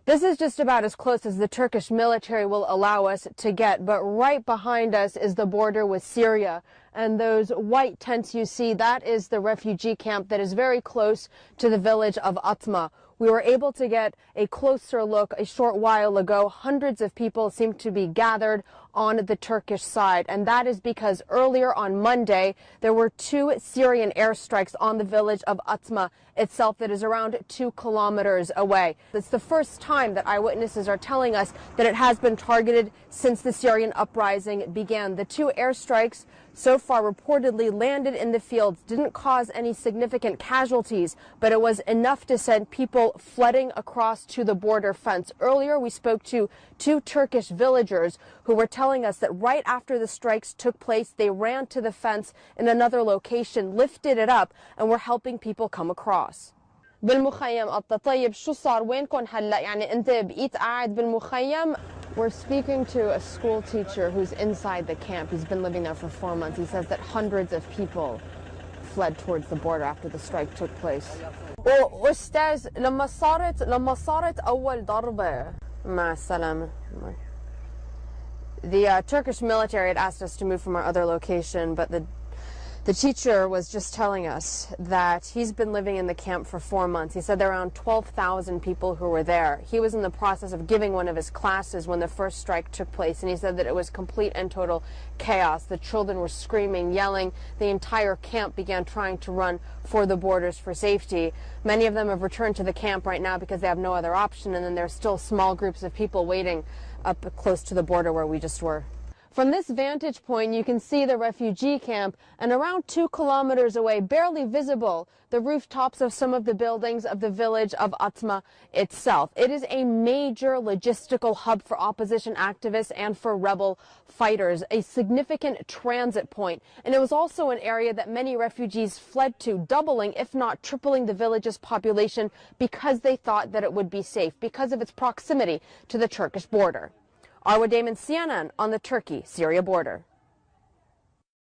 This is just about as close as the Turkish military will allow us to get, but right behind us is the border with Syria. And those white tents you see, that is the refugee camp that is very close to the village of Atma. We were able to get a closer look a short while ago. Hundreds of people seem to be gathered on the Turkish side, and that is because earlier on Monday there were 2 Syrian airstrikes on the village of Atma itself that is around 2 kilometers away. It's the first time that eyewitnesses are telling us that it has been targeted since the Syrian uprising began. The 2 airstrikes so far reportedly landed in the fields, didn't cause any significant casualties, but it was enough to send people flooding across to the border fence. Earlier we spoke to 2 Turkish villagers who were telling us that right after the strikes took place, they ran to the fence in another location, lifted it up, and were helping people come across. بالمخيم طيب شو صار وينكم هلا يعني انت بقيت قاعد بالمخيم. We're speaking to a school teacher who's inside the camp. He's been living there for 4 months. He says that hundreds of people fled towards the border after the strike took place. واستاذ لما صارت أول ضربة مع السلامة. The Turkish military had asked us to move from our other location, but the teacher was just telling us that he's been living in the camp for 4 months. He said there were around 12,000 people who were there. He was in the process of giving one of his classes when the first strike took place, and he said that it was complete and total chaos. The children were screaming, yelling. The entire camp began trying to run for the borders for safety. Many of them have returned to the camp right now because they have no other option, and then there's still small groups of people waiting up close to the border where we just were. From this vantage point, you can see the refugee camp, and around 2 kilometers away, barely visible, the rooftops of some of the buildings of the village of Atma itself. It is a major logistical hub for opposition activists and for rebel fighters, a significant transit point. And it was also an area that many refugees fled to, doubling, if not tripling, the village's population because they thought that it would be safe, because of its proximity to the Turkish border. Arwa Damon, CNN, on the Turkey-Syria border.